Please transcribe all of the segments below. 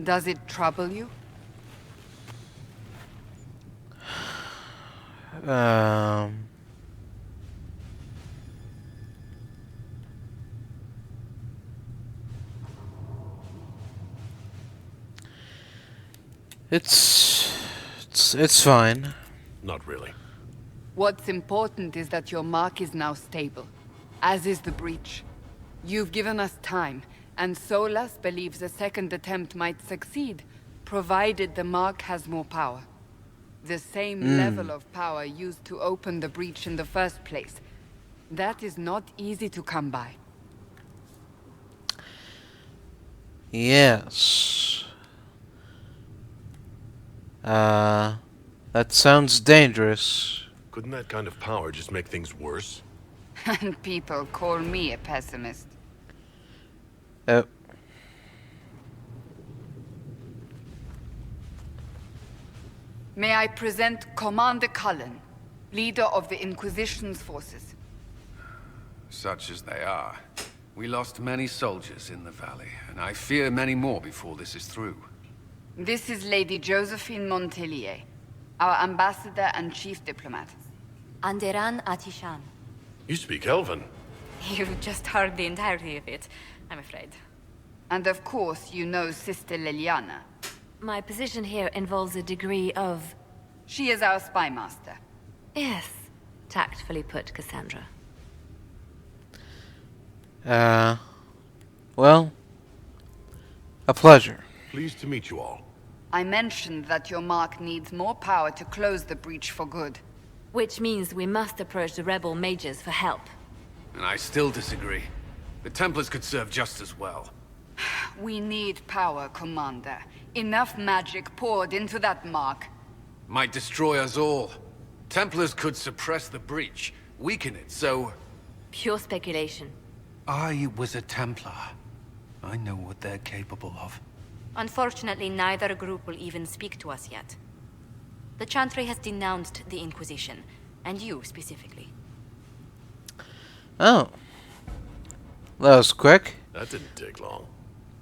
Does it trouble you? Um... It's fine. Not really. What's important is that your mark is now stable, as is the breach. You've given us time, and Solas believes a second attempt might succeed, provided the mark has more power. The same level of power used to open the breach in the first place. That is not easy to come by. Yes. That sounds dangerous. Couldn't that kind of power just make things worse? And people call me a pessimist. Uh, May I present Commander Cullen, leader of the Inquisition's forces. Such as they are. We lost many soldiers in the valley, and I fear many more before this is through. This is Lady Josephine Montelier, our ambassador and chief diplomat. Anderan Atishan. You speak Elven. You've just heard the entirety of it, I'm afraid. And of course, you know Sister Liliana. My position here involves a degree of... She is our spy master. Yes, tactfully put, Cassandra. Well, a pleasure. Pleased to meet you all. I mentioned that your mark needs more power to close the breach for good. Which means we must approach the rebel mages for help. And I still disagree. The Templars could serve just as well. We need power, Commander. Enough magic poured into that mark. Might destroy us all. Templars could suppress the breach, weaken it, so... Pure speculation. I was a Templar. I know what they're capable of. Unfortunately, neither group will even speak to us yet. The Chantry has denounced the Inquisition, and you specifically. Oh. That was quick. That didn't take long.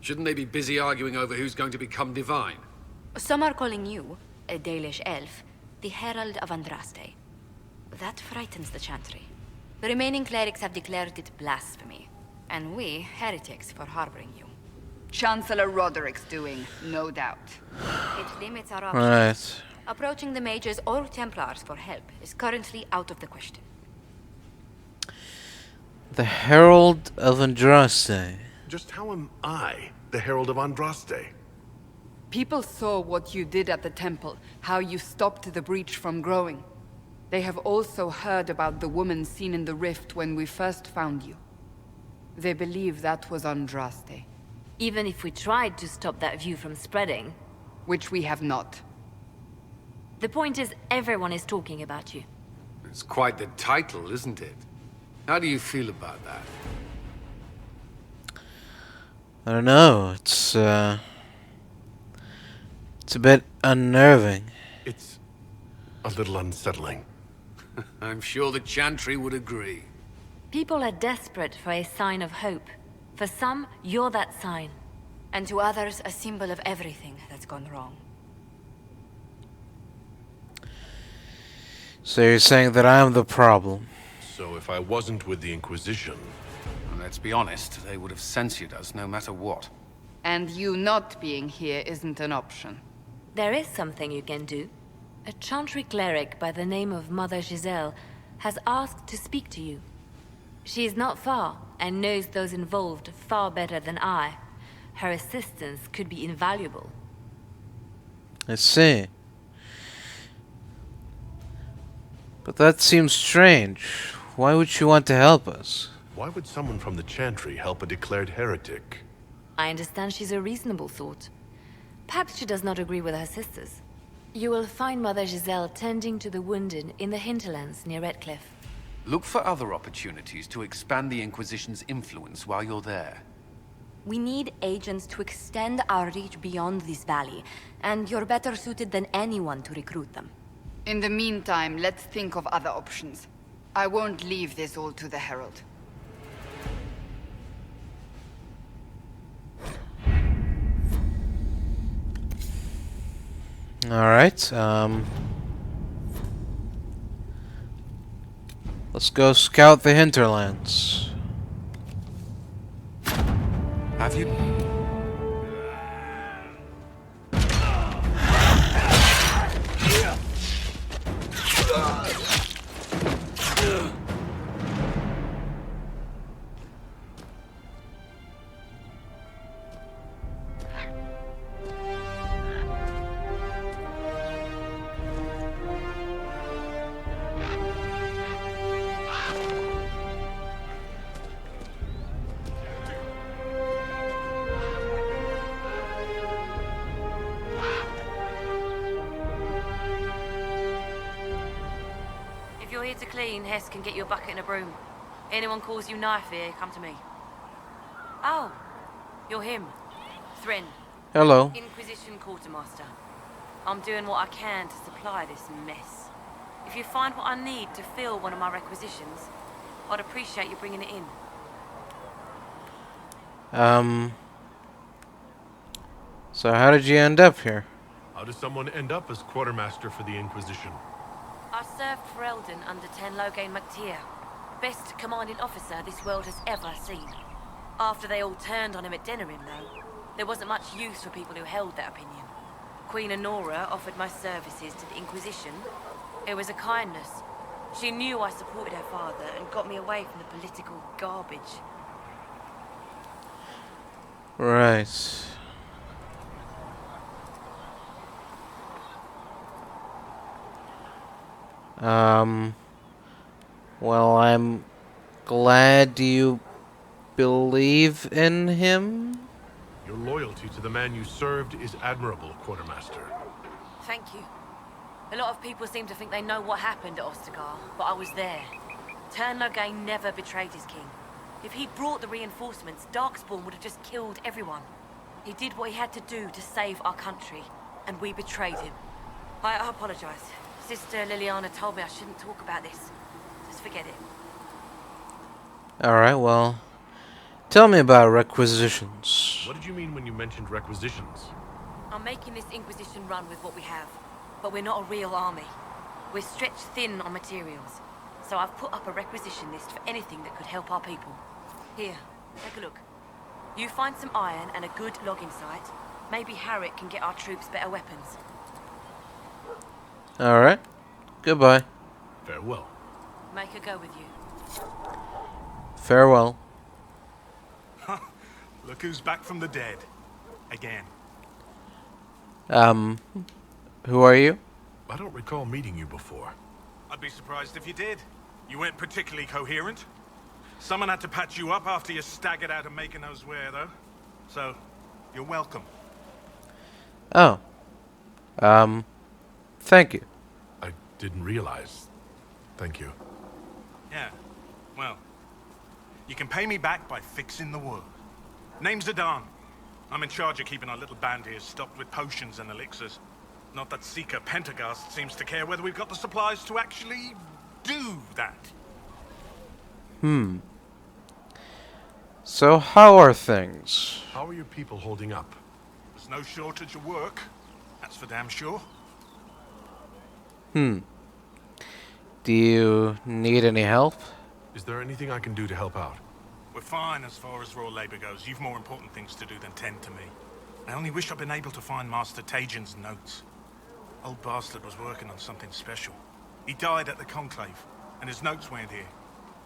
Shouldn't they be busy arguing over who's going to become divine? Some are calling you, a Dalish elf, the Herald of Andraste. That frightens the Chantry. The remaining clerics have declared it blasphemy, and we, heretics, for harboring you. Chancellor Roderick's doing, no doubt. It limits our options. Right. Approaching the mages or Templars for help is currently out of the question. The Herald of Andraste. Just how am I the Herald of Andraste? People saw what you did at the temple, how you stopped the breach from growing. They have also heard about the woman seen in the rift when we first found you. They believe that was Andraste. Even if we tried to stop that view from spreading... Which we have not. The point is, everyone is talking about you. It's quite the title, isn't it? How do you feel about that? I don't know. It's a bit unnerving. It's a little unsettling. I'm sure the Chantry would agree. People are desperate for a sign of hope. For some, you're that sign. And to others, a symbol of everything that's gone wrong. So you're saying that I'm the problem? So if I wasn't with the Inquisition... And let's be honest, they would have censored us no matter what. And you not being here isn't an option. There is something you can do. A Chantry cleric by the name of Mother Giselle has asked to speak to you. She is not far, and knows those involved far better than I. Her assistance could be invaluable. I see. But that seems strange. Why would she want to help us? Why would someone from the Chantry help a declared heretic? I understand she's a reasonable thought. Perhaps she does not agree with her sisters. You will find Mother Giselle tending to the wounded in the hinterlands near Redcliffe. Look for other opportunities to expand the Inquisition's influence while you're there. We need agents to extend our reach beyond this valley, and you're better suited than anyone to recruit them. In the meantime, let's think of other options. I won't leave this all to the Herald. Alright, let's go scout the hinterlands. Have you? If you're here to clean, Hess can get you a bucket and a broom. Anyone calls you knife here, come to me. Oh, you're him. Thren, Hello. Inquisition Quartermaster. I'm doing what I can to supply this mess. If you find what I need to fill one of my requisitions, I'd appreciate you bringing it in. So how did you end up here? How does someone end up as quartermaster for the Inquisition? I served for Eldon under Ten Loghain MacTier, best commanding officer this world has ever seen. After they all turned on him at Denerim, though, there wasn't much use for people who held that opinion. Queen Honora offered my services to the Inquisition. It was a kindness. She knew I supported her father and got me away from the political garbage. Right. Well, I'm glad you believe in him. Your loyalty to the man you served is admirable, quartermaster. Thank you. A lot of people seem to think they know what happened at Ostagar, but I was there. Ten Loghain never betrayed his king. If he'd brought the reinforcements, Darkspawn would have just killed everyone. He did what he had to do to save our country, and we betrayed him. I apologize. Sister Liliana told me I shouldn't talk about this. Just forget it. Alright, well, tell me about requisitions. What did you mean when you mentioned requisitions? I'm making this Inquisition run with what we have, but we're not a real army. We're stretched thin on materials, so I've put up a requisition list for anything that could help our people. Here, take a look. You find some iron and a good logging site. Maybe Harrick can get our troops better weapons. Alright, goodbye. Farewell. Make her go with you. Farewell. Look who's back from the dead. Again. Who are you? I don't recall meeting you before. I'd be surprised if you did. You weren't particularly coherent. Someone had to patch you up after you staggered out of making those wear, though. So, you're welcome. Oh. Thank you. I didn't realize. Thank you. Yeah, well, you can pay me back by fixing the world. Name's Adan. I'm in charge of keeping our little band here stocked with potions and elixirs. Not that Seeker Pentagast seems to care whether we've got the supplies to actually do that. So how are things? How are your people holding up? There's no shortage of work. That's for damn sure. Do you need any help? Is there anything I can do to help out? We're fine as far as raw labor goes. You've more important things to do than tend to me. I only wish I'd been able to find Master Teryian's notes. Old bastard was working on something special. He died at the Conclave, and his notes weren't here.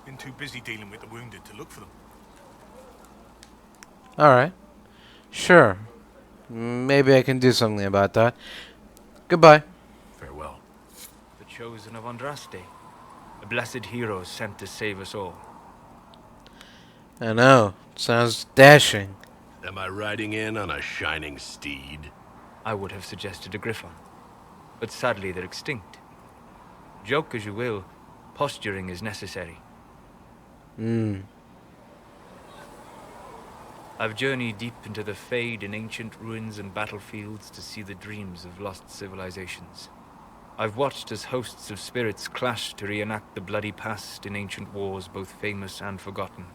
Been too busy dealing with the wounded to look for them. Alright. Sure. Maybe I can do something about that. Goodbye. Farewell. The chosen of Andraste. A blessed hero sent to save us all. I know. Sounds dashing. Am I riding in on a shining steed? I would have suggested a griffon, but sadly they're extinct. Joke as you will, posturing is necessary. I've journeyed deep into the Fade in ancient ruins and battlefields to see the dreams of lost civilizations. I've watched as hosts of spirits clash to reenact the bloody past in ancient wars both famous and forgotten.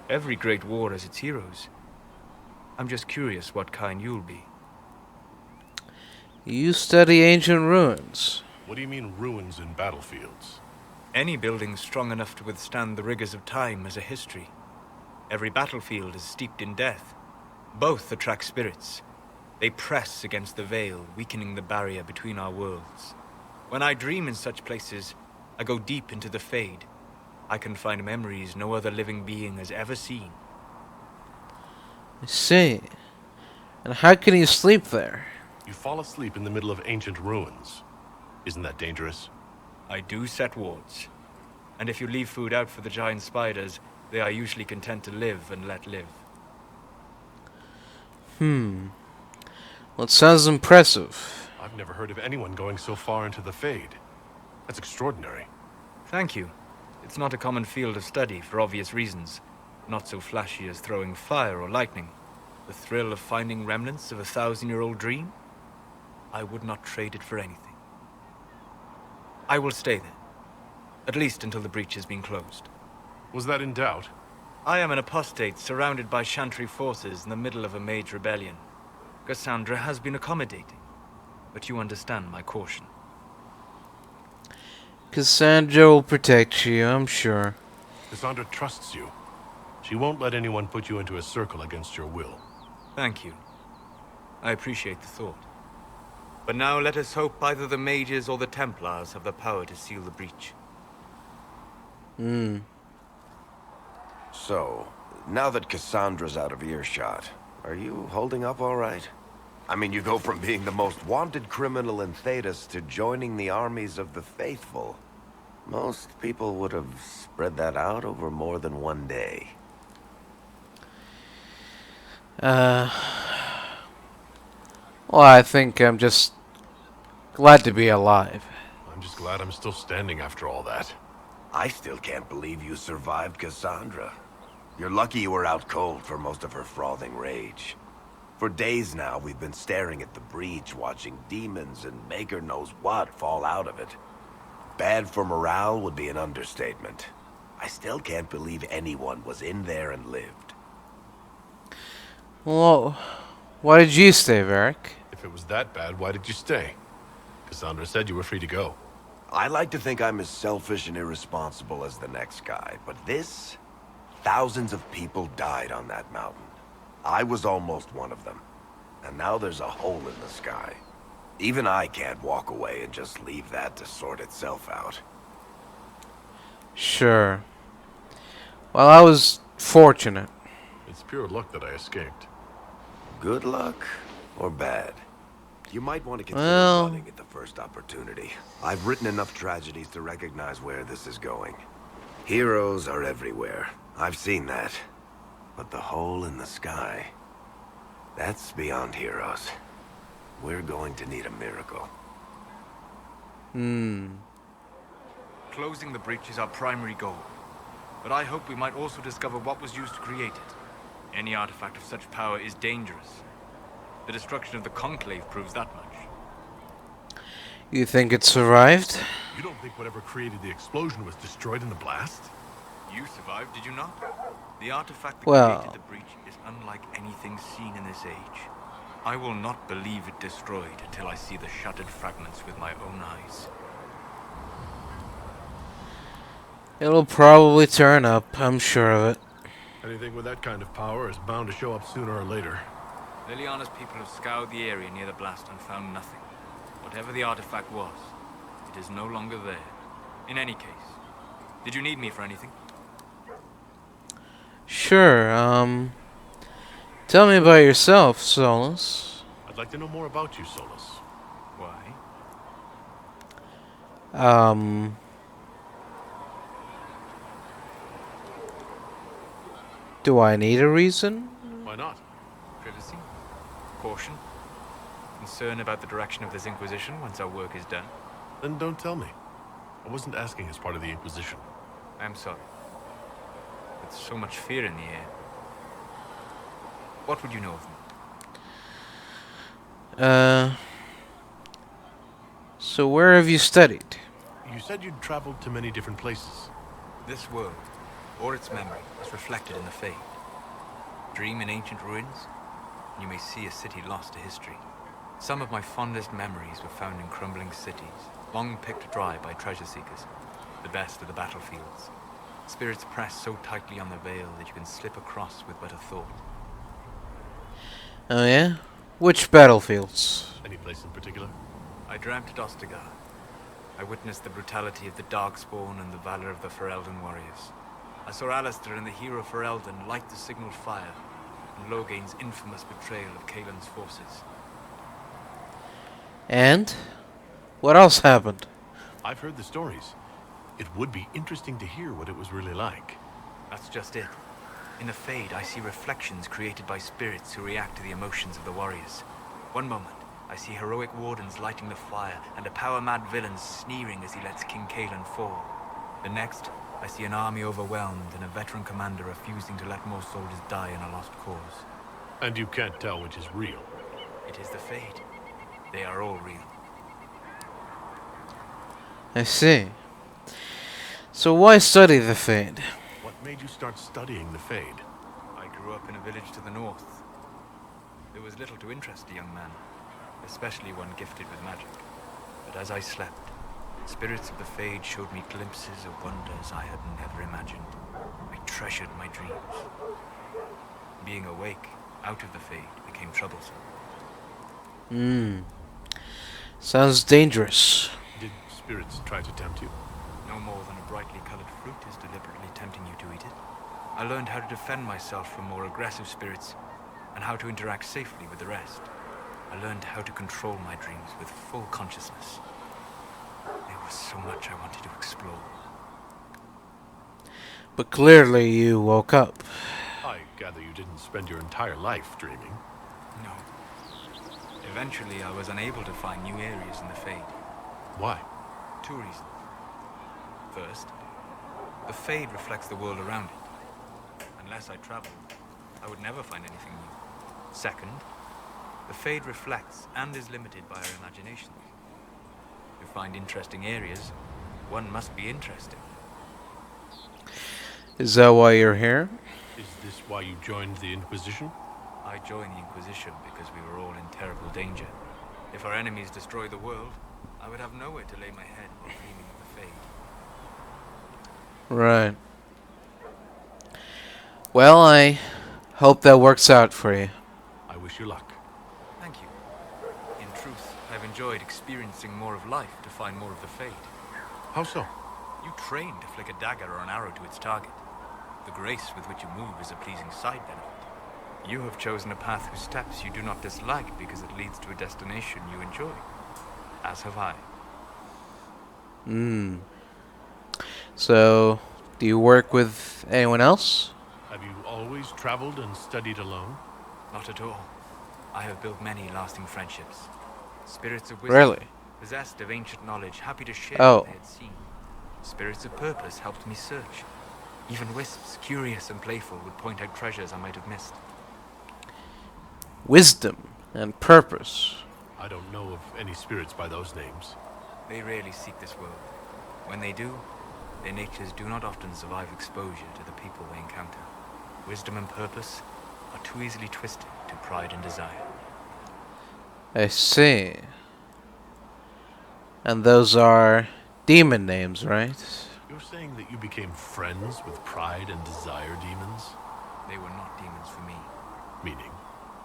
Every great war has its heroes. I'm just curious what kind you'll be. You study ancient ruins. What do you mean ruins in battlefields? Any building strong enough to withstand the rigors of time has a history. Every battlefield is steeped in death. Both attract spirits. They press against the veil, weakening the barrier between our worlds. When I dream in such places, I go deep into the Fade. I can find memories no other living being has ever seen. I see. And how can you sleep there? You fall asleep in the middle of ancient ruins. Isn't that dangerous? I do set wards. And if you leave food out for the giant spiders, they are usually content to live and let live. Well, it sounds impressive. I've never heard of anyone going so far into the Fade. That's extraordinary. Thank you. It's not a common field of study for obvious reasons. Not so flashy as throwing fire or lightning. The thrill of finding remnants of a 1,000-year-old dream? I would not trade it for anything. I will stay there. At least until the breach has been closed. Was that in doubt? I am an apostate surrounded by Chantry forces in the middle of a major rebellion. Cassandra has been accommodating, but you understand my caution. Cassandra will protect you, I'm sure. Cassandra trusts you. She won't let anyone put you into a circle against your will. Thank you. I appreciate the thought. But now let us hope either the mages or the Templars have the power to seal the breach. So, now that Cassandra's out of earshot, are you holding up all right? I mean, you go from being the most wanted criminal in Thedas to joining the armies of the faithful. Most people would have spread that out over more than one day. Well, I think I'm just glad to be alive. I'm just glad I'm still standing after all that. I still can't believe you survived Cassandra. You're lucky you were out cold for most of her frothing rage. For days now, we've been staring at the breach, watching demons and maker knows what fall out of it. Bad for morale would be an understatement. I still can't believe anyone was in there and lived. Well, why did you stay, Varric? If it was that bad, why did you stay? Cassandra said you were free to go. I like to think I'm as selfish and irresponsible as the next guy, but this... Thousands of people died on that mountain. I was almost one of them. And now there's a hole in the sky. Even I can't walk away and just leave that to sort itself out. Sure. Well, I was fortunate. It's pure luck that I escaped. Good luck or bad? You might want to consider running at the first opportunity. I've written enough tragedies to recognize where this is going. Heroes are everywhere. I've seen that. But the hole in the sky, that's beyond heroes. We're going to need a miracle. Closing the breach is our primary goal. But I hope we might also discover what was used to create it. Any artifact of such power is dangerous. The destruction of the Conclave proves that much. You think it survived? You don't think whatever created the explosion was destroyed in the blast? You survived, did you not? The artifact that Well. created the breach is unlike anything seen in this age. I will not believe it destroyed until I see the shattered fragments with my own eyes. It'll probably turn up, I'm sure of it. Anything with that kind of power is bound to show up sooner or later. Liliana's people have scoured the area near the blast and found nothing. Whatever the artifact was, it is no longer there. In any case, did you need me for anything? Sure, tell me about yourself, Solus. I'd like to know more about you, Solus. Why? Do I need a reason? Why not? Privacy? Caution? Concern about the direction of this Inquisition once our work is done? Then don't tell me. I wasn't asking as part of the Inquisition. I'm sorry. With so much fear in the air. What would you know of me? So where have you studied? You said you'd traveled to many different places. This world, or its memory, is reflected in the Fade. Dream in ancient ruins, and you may see a city lost to history. Some of my fondest memories were found in crumbling cities, long picked dry by treasure seekers. The best of the battlefields. Spirits press so tightly on the veil that you can slip across with but a thought. Oh yeah? Which battlefields? Any place in particular? I dreamt at Ostagar. I witnessed the brutality of the Darkspawn and the valor of the Ferelden warriors. I saw Alistair and the hero Ferelden light the signal fire, and Logain's infamous betrayal of Kaelin's forces. And? What else happened? I've heard the stories. It would be interesting to hear what it was really like. That's just it. In the Fade, I see reflections created by spirits who react to the emotions of the warriors. One moment, I see heroic wardens lighting the fire, and a power-mad villain sneering as he lets King Kaelin fall. The next, I see an army overwhelmed and a veteran commander refusing to let more soldiers die in a lost cause. And you can't tell which is real. It is the Fade. They are all real. I see. So why study the Fade? What made you start studying the Fade? I grew up in a village to the north. There was little to interest a young man, especially one gifted with magic. But as I slept, spirits of the Fade showed me glimpses of wonders I had never imagined. I treasured my dreams. Being awake, out of the Fade, became troublesome. Sounds dangerous. Did spirits try to tempt you? No more than a brightly colored fruit is deliberately tempting you to eat it. I learned how to defend myself from more aggressive spirits, and how to interact safely with the rest. I learned how to control my dreams with full consciousness. There was so much I wanted to explore. But clearly you woke up. I gather you didn't spend your entire life dreaming. No. Eventually, I was unable to find new areas in the Fade. Why? 2 reasons. First, the Fade reflects the world around it. Unless I traveled, I would never find anything new. Second, the Fade reflects and is limited by our imaginations. To find interesting areas, one must be interested. Is that why you're here? Is this why you joined the Inquisition? I joined the Inquisition because we were all in terrible danger. If our enemies destroyed the world, I would have nowhere to lay my head while dreaming of the Fade. Right. Well, I hope that works out for you. I wish you luck. Thank you. In truth, I've enjoyed experiencing more of life to find more of the Fade. How so? You train to flick a dagger or an arrow to its target. The grace with which you move is a pleasing side benefit. You have chosen a path whose steps you do not dislike because it leads to a destination you enjoy. As have I. So, do you work with anyone else? Have you always traveled and studied alone? Not at all. I have built many lasting friendships. Spirits of wisdom, Really? possessed of ancient knowledge, happy to share Oh. what they had seen. Spirits of purpose helped me search. Even wisps, curious and playful, would point out treasures I might have missed. Wisdom and purpose. I don't know of any spirits by those names. They rarely seek this world. When they do, their natures do not often survive exposure to the people they encounter. Wisdom and purpose are too easily twisted to pride and desire. I see. And those are demon names, right? You're saying that you became friends with pride and desire demons? They were not demons for me. Meaning?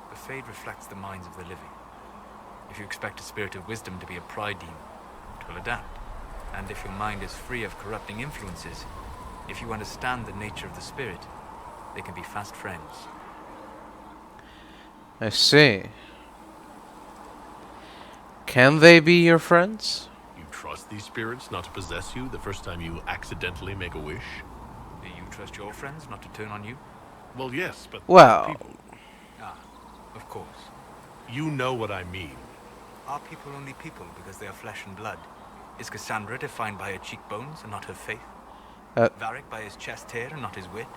The Fade reflects the minds of the living. If you expect a spirit of wisdom to be a pride demon, it will adapt. And if your mind is free of corrupting influences, if you understand the nature of the spirit, they can be fast friends. I see. Can they be your friends? You trust these spirits not to possess you the first time you accidentally make a wish? Do you trust your friends not to turn on you? Well, yes, but... Well, people. Ah, of course. You know what I mean. Are people only people because they are flesh and blood? Is Cassandra defined by her cheekbones and not her faith? Varric by his chest hair and not his wit?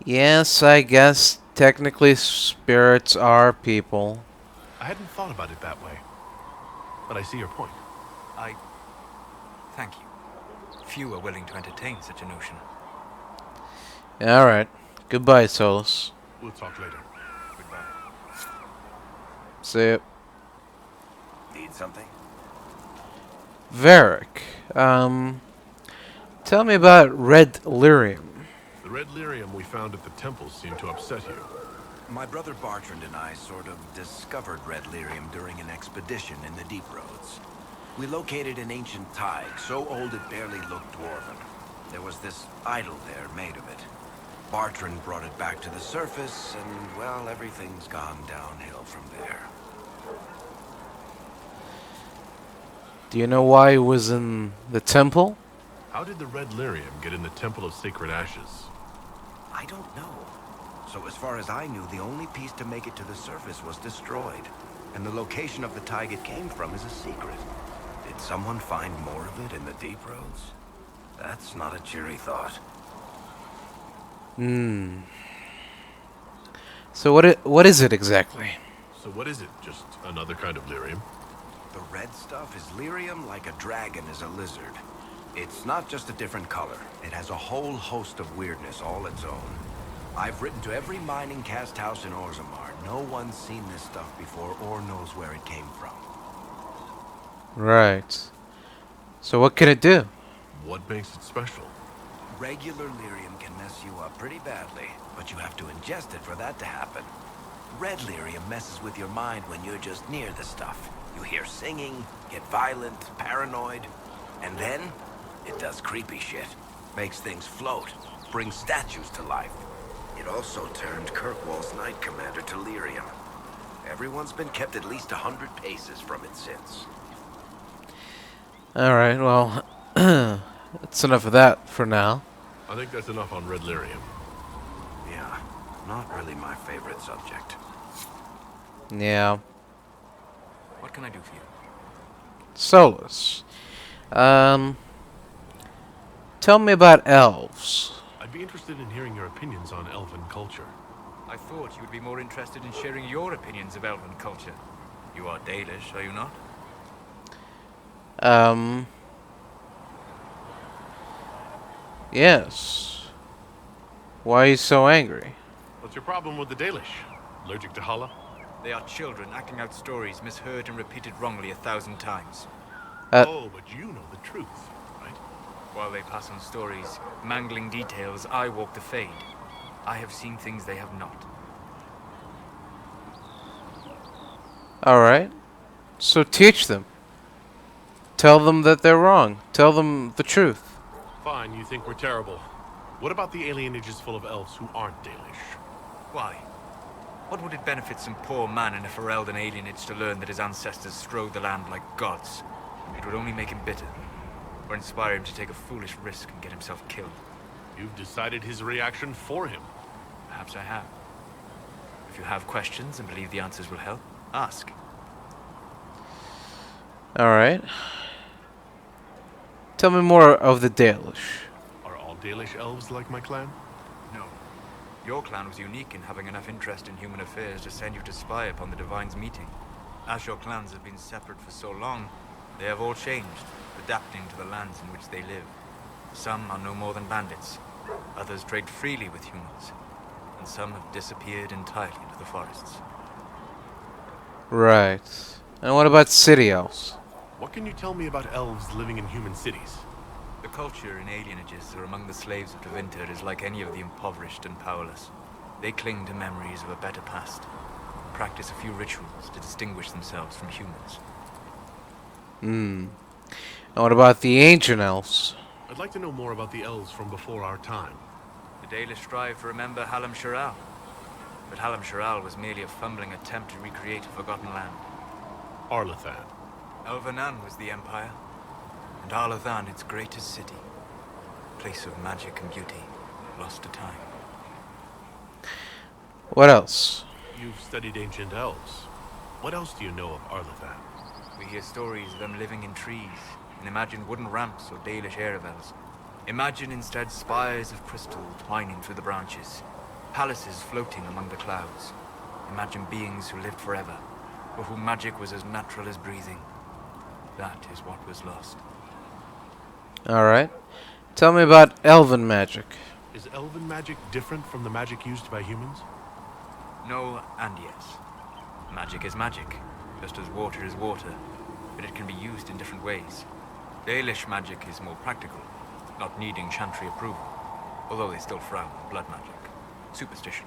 yes, I guess technically spirits are people. I hadn't thought about it that way. But I see your point. Thank you. Few are willing to entertain such a notion. Alright. Goodbye, Solus. We'll talk later. See ya. Need something? Varric. Tell me about Red Lyrium. The red lyrium we found at the temple seemed to upset you. My brother Bartrand and I sort of discovered red lyrium during an expedition in the Deep Roads. We located an ancient tide, so old it barely looked dwarven. There was this idol there made of it. Bartrand brought it back to the surface, and, well, everything's gone downhill from there. Do you know why it was in the temple? How did the red lyrium get in the Temple of Sacred Ashes? I don't know. So as far as I knew, the only piece to make it to the surface was destroyed. And the location of the tide it came from is a secret. Did someone find more of it in the Deep Roads? That's not a cheery thought. So what is it exactly? So what is it? Just another kind of lyrium? The red stuff is lyrium like a dragon is a lizard. It's not just a different color. It has a whole host of weirdness all its own. I've written to every mining cast house in Orzammar. No one's seen this stuff before or knows where it came from. Right. So what can it do? What makes it special? Regular lyrium can mess you up pretty badly, but you have to ingest it for that to happen. Red lyrium messes with your mind when you're just near the stuff. You hear singing, get violent, paranoid, and then it does creepy shit. Makes things float, brings statues to life. It also turned Kirkwall's Knight Commander to lyrium. Everyone's been kept at least 100 paces from it since. Alright, well, that's enough of that for now. I think that's enough on red lyrium. Yeah, not really my favorite subject. Yeah. What can I do for you? Solus. Tell me about elves. I'd be interested in hearing your opinions on elven culture. I thought you would be more interested in sharing your opinions of elven culture. You are Dalish, are you not? Yes. Why are you so angry? What's your problem with the Dalish? Allergic to Hala? They are children acting out stories misheard and repeated wrongly 1,000 times. Oh, but you know the truth, right? While they pass on stories, mangling details, I walk the fade. I have seen things they have not. Alright. So teach them. Tell them that they're wrong. Tell them the truth. Fine, you think we're terrible. What about the alienages full of elves who aren't Dalish? Why? What would it benefit some poor man in a Ferelden alienage to learn that his ancestors strode the land like gods? It would only make him bitter, or inspire him to take a foolish risk and get himself killed. You've decided his reaction for him. Perhaps I have. If you have questions and believe the answers will help, ask. Alright. Tell me more of the Dalish. Are all Dalish elves like my clan? No. Your clan was unique in having enough interest in human affairs to send you to spy upon the Divine's meeting. As your clans have been separate for so long, they have all changed, adapting to the lands in which they live. Some are no more than bandits. Others trade freely with humans. And some have disappeared entirely into the forests. Right. And what about city elves? What can you tell me about elves living in human cities? The culture in alienages or among the slaves of Tevinter is like any of the impoverished and powerless. They cling to memories of a better past, and practice a few rituals to distinguish themselves from humans. And what about the ancient elves? I'd like to know more about the elves from before our time. The Dalish strive to remember Halam Shiral, but Halam Shiral was merely a fumbling attempt to recreate a forgotten land. Arlathan. Elvanan was the empire, and Arlathan its greatest city. Place of magic and beauty, lost to time. What else? You've studied ancient elves. What else do you know of Arlathan? We hear stories of them living in trees, and imagine wooden ramps or Dalish Erebels. Imagine instead spires of crystal twining through the branches, palaces floating among the clouds. Imagine beings who lived forever, for whom magic was as natural as breathing. That is what was lost. Alright. Tell me about elven magic. Is elven magic different from the magic used by humans? No and yes. Magic is magic, just as water is water, but it can be used in different ways. Dalish magic is more practical, not needing chantry approval, although they still frown on blood magic. Superstition.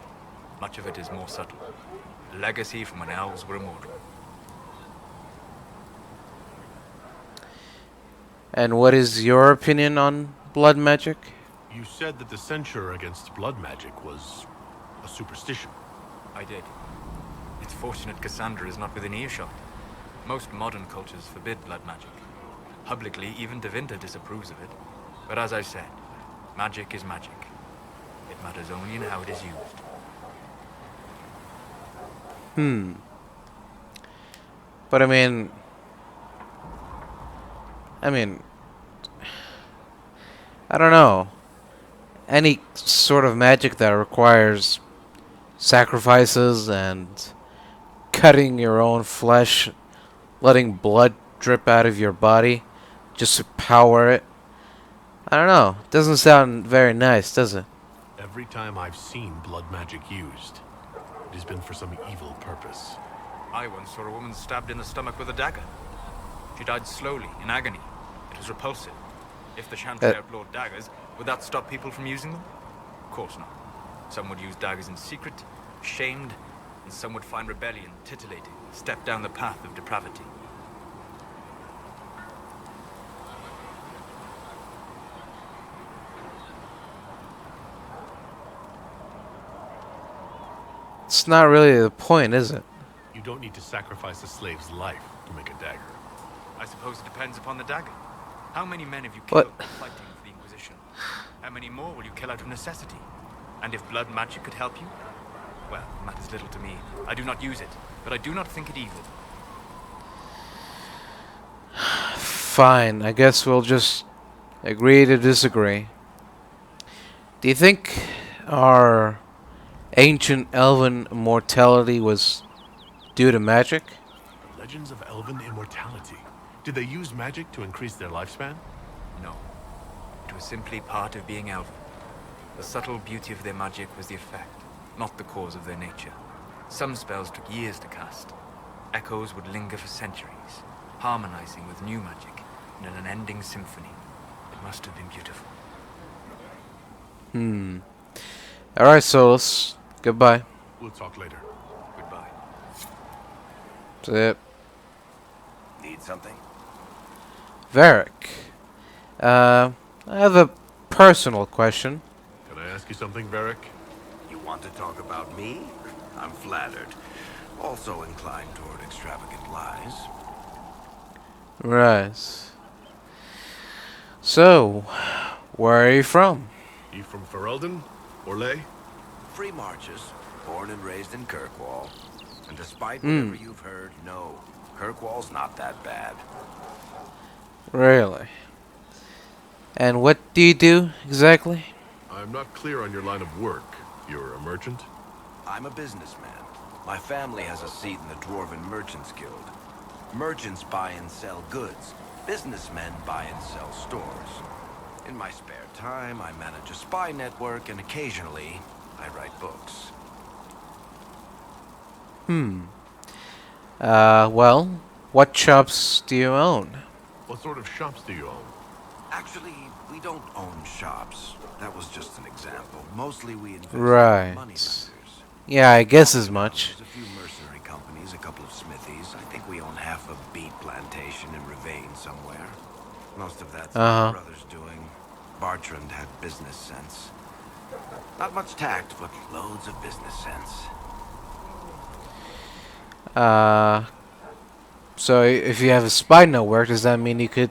Much of it is more subtle. A legacy from when elves were immortal. And what is your opinion on blood magic? You said that the censure against blood magic was a superstition. I did. It's fortunate Cassandra is not within earshot. Most modern cultures forbid blood magic. Publicly, even Devinter disapproves of it. But as I said, magic is magic. It matters only in how it is used. But I mean, I don't know. Any sort of magic that requires sacrifices and cutting your own flesh, letting blood drip out of your body just to power it. I don't know. Doesn't sound very nice, does it? Every time I've seen blood magic used, it has been for some evil purpose. I once saw a woman stabbed in the stomach with a dagger. She died slowly, in agony. It was repulsive. If the chantry outlawed daggers, would that stop people from using them? Of course not. Some would use daggers in secret, shamed, and some would find rebellion titillating, step down the path of depravity. It's not really the point, is it? You don't need to sacrifice a slave's life to make a dagger. I suppose it depends upon the dagger. How many men have you What? killed fighting for the Inquisition? How many more will you kill out of necessity? And if blood magic could help you? Well, it matters little to me. I do not use it, but I do not think it evil. Fine, I guess we'll just agree to disagree. Do you think our ancient elven immortality was due to magic? Legends of elven immortality. Did they use magic to increase their lifespan? No. It was simply part of being elven. The subtle beauty of their magic was the effect, not the cause of their nature. Some spells took years to cast. Echoes would linger for centuries, harmonizing with new magic in an unending symphony. It must have been beautiful. Alright, Solus. Goodbye. We'll talk later. Goodbye. That's it. Need something? Varric. I have a personal question. Can I ask you something, Varric? You want to talk about me? I'm flattered. Also inclined toward extravagant lies. Right. So, where are you from? You from Ferelden? Orlais? Free marches, born and raised in Kirkwall. And despite whatever you've heard, no, Kirkwall's not that bad. Really? And what do you do, exactly? I'm not clear on your line of work. You're a merchant? I'm a businessman. My family has a seat in the Dwarven Merchants Guild. Merchants buy and sell goods. Businessmen buy and sell stores. In my spare time, I manage a spy network, and occasionally, I write books. Well, what shops do you own? What sort of shops do you own? Actually, we don't own shops. That was just an example. Mostly we invest in Right. money lenders. Yeah, I guess as much. There's a few mercenary companies, a couple of smithies. I think we own half a beet plantation in Ravane somewhere. Most of that's my brother's doing. Bartrand had business sense. Not much tact, but loads of business sense. So if you have a spy network, does that mean you could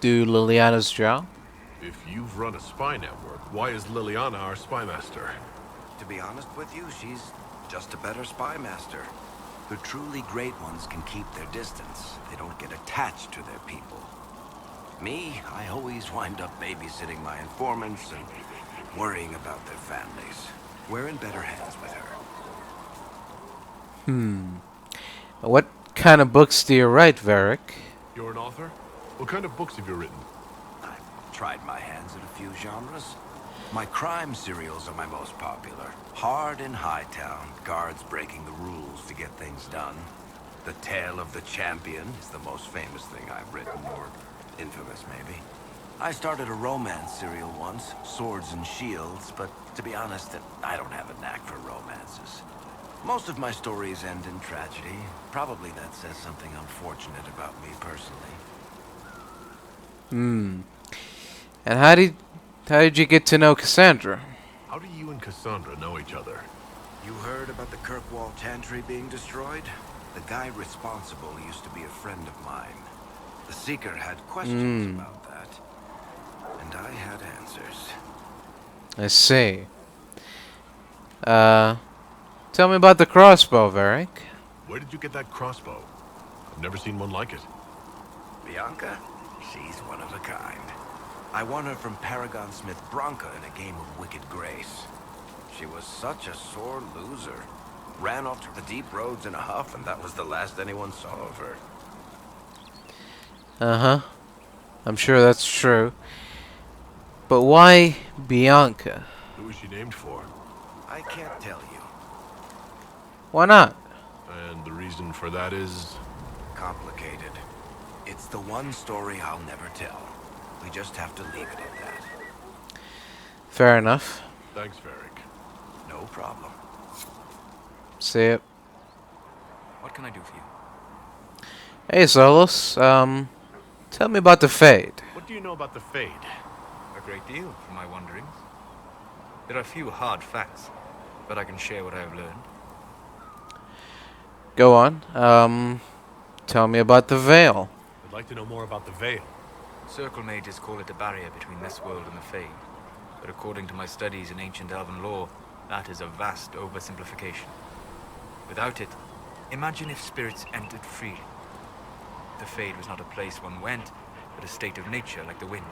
do Liliana's job? If you've run a spy network, why is Liliana our spy master? To be honest with you, she's just a better spy master. The truly great ones can keep their distance. They don't get attached to their people. Me, I always wind up babysitting my informants and worrying about their families. We're in better hands with her. What kind of books do you write, Varric? You're an author? What kind of books have you written? I've tried my hands at a few genres. My crime serials are my most popular. Hard in Hightown, guards breaking the rules to get things done. The Tale of the Champion is the most famous thing I've written, or infamous maybe. I started a romance serial once, Swords and Shields, but to be honest, I don't have a knack for romances. Most of my stories end in tragedy. Probably that says something unfortunate about me personally. And how did you get to know Cassandra? How do you and Cassandra know each other? You heard about the Kirkwall Chantry being destroyed? The guy responsible used to be a friend of mine. The Seeker had questions about that, and I had answers. I see. Tell me about the crossbow, Varric. Where did you get that crossbow? I've never seen one like it. Bianca? She's one of a kind. I won her from Paragon Smith Bronca in a game of Wicked Grace. She was such a sore loser. Ran off to the deep roads in a huff, and that was the last anyone saw of her. Uh-huh. I'm sure that's true. But why Bianca? Who was she named for? I can't tell you. Why not? And the reason for that is... Complicated. It's the one story I'll never tell. We just have to leave it at that. Fair enough. Thanks, Varric. No problem. See it. What can I do for you? Hey, Solus. Tell me about the Fade. What do you know about the Fade? A great deal, from my wanderings. There are few hard facts, but I can share what I have learned. Go on. Tell me about the Veil. I'd like to know more about the Veil. Circle mages call it a barrier between this world and the Fade. But according to my studies in ancient elven lore, that is a vast oversimplification. Without it, imagine if spirits entered freely. The Fade was not a place one went, but a state of nature like the wind.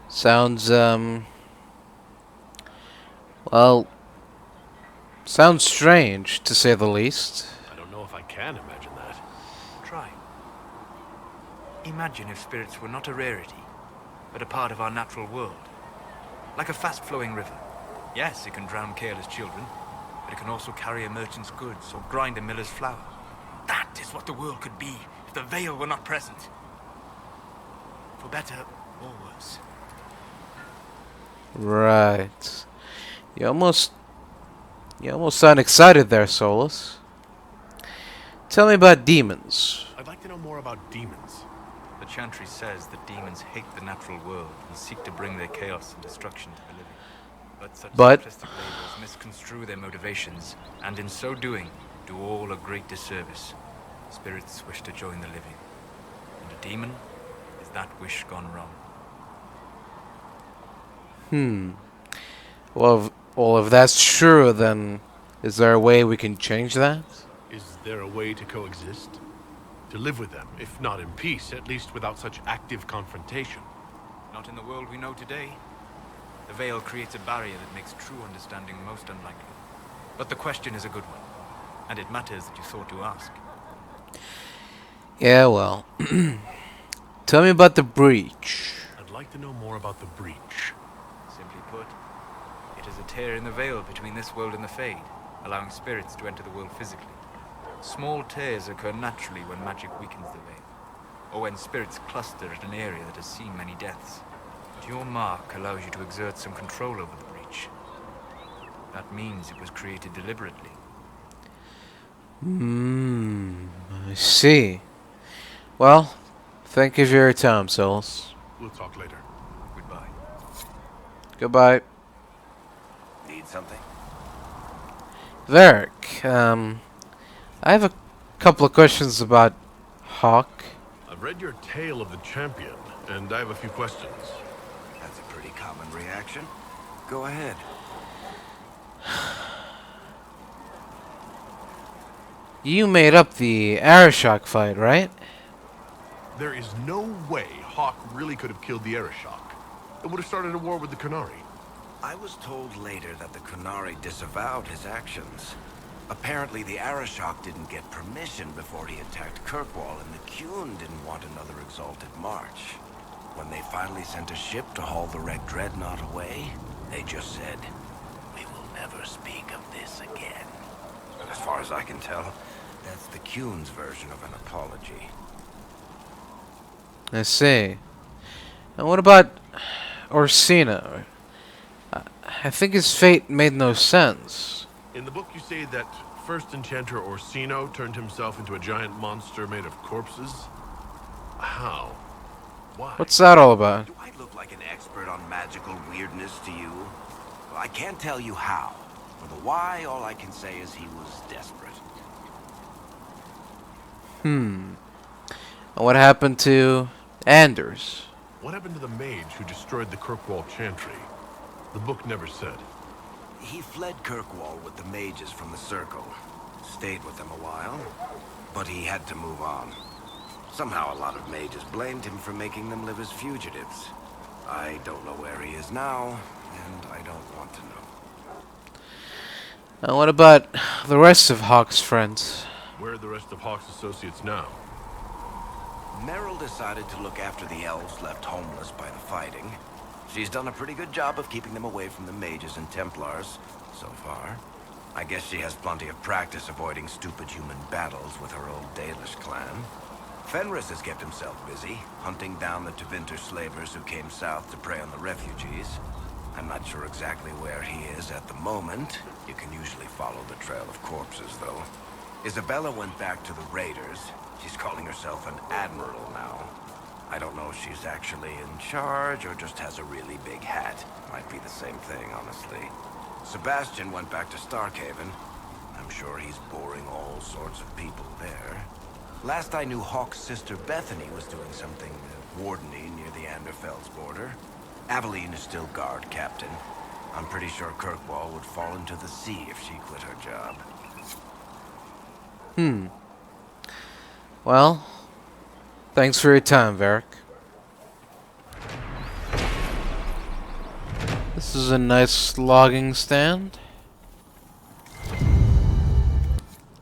Sounds, well, sounds strange, to say the least. I don't know if I can imagine that. Try. Imagine if spirits were not a rarity, but a part of our natural world. Like a fast-flowing river. Yes, it can drown careless children, but it can also carry a merchant's goods or grind a miller's flour. That is what the world could be if the Veil were not present. For better or worse. Right. You almost sound excited there, Solus. Tell me about demons. I'd like to know more about demons. The Chantry says that demons hate the natural world and seek to bring their chaos and destruction to the living. But such simplistic labels misconstrue their motivations, and in so doing, do all a great disservice. Spirits wish to join the living, and a demon is that wish gone wrong. Well, if that's true, then is there a way we can change that? Is there a way to coexist? To live with them, if not in peace, at least without such active confrontation? Not in the world we know today. The Veil creates a barrier that makes true understanding most unlikely. But the question is a good one, and it matters that you thought to ask. Yeah, well. Tell me about the Breach. I'd like to know more about the Breach. Simply put, it is a tear in the veil between this world and the Fade, allowing spirits to enter the world physically. Small tears occur naturally when magic weakens the veil, or when spirits cluster at an area that has seen many deaths. But your mark allows you to exert some control over the Breach. That means it was created deliberately. I see. Well, thank you for your time, Solus. We'll talk later. Goodbye. Goodbye. Need something? Varric, I have a couple of questions about Hawk. I've read your Tale of the Champion, and I have a few questions. That's a pretty common reaction. Go ahead. You made up the Arashok fight, right? There is no way Hawk really could have killed the Arashok. It would have started a war with the Qunari. I was told later that the Qunari disavowed his actions. Apparently, the Arashok didn't get permission before he attacked Kirkwall, and the Qun didn't want another exalted march. When they finally sent a ship to haul the wrecked dreadnought away, they just said, "We will never speak of this again." And as far as I can tell, that's the Cune's version of an apology. I see. And what about Orsino? I think his fate made no sense. In the book you say that first enchanter Orsino turned himself into a giant monster made of corpses? How? Why? What's that all about? Do I look like an expert on magical weirdness to you? Well, I can't tell you how. For the why, all I can say is he was desperate. And what happened to Anders? What happened to the mage who destroyed the Kirkwall Chantry? The book never said. He fled Kirkwall with the mages from the Circle. Stayed with them a while, but he had to move on. Somehow a lot of mages blamed him for making them live as fugitives. I don't know where he is now, and I don't want to know. And what about the rest of Hawk's friends? Where are the rest of Hawk's associates now? Meryl decided to look after the elves left homeless by the fighting. She's done a pretty good job of keeping them away from the mages and Templars, so far. I guess she has plenty of practice avoiding stupid human battles with her old Dalish clan. Fenris has kept himself busy, hunting down the Tevinter slavers who came south to prey on the refugees. I'm not sure exactly where he is at the moment. You can usually follow the trail of corpses, though. Isabella went back to the raiders. She's calling herself an admiral now. I don't know if she's actually in charge or just has a really big hat. Might be the same thing, honestly. Sebastian went back to Starkhaven. I'm sure he's boring all sorts of people there. Last I knew, Hawk's sister Bethany was doing something wardeny near the Anderfell's border. Aveline is still guard captain. I'm pretty sure Kirkwall would fall into the sea if she quit her job. Well, thanks for your time, Varric. This is a nice logging stand.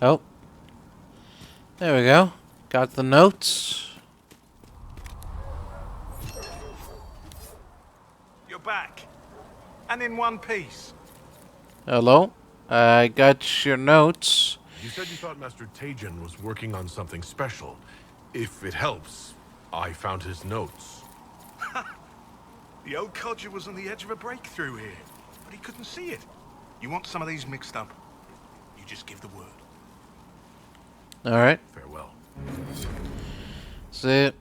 Oh. There we go. Got the notes. You're back. And in one piece. Hello. I got your notes. You said you thought Master Teryian was working on something special. If it helps, I found his notes. The old codger was on the edge of a breakthrough here, but he couldn't see it. You want some of these mixed up? You just give the word. Alright. Farewell. See it.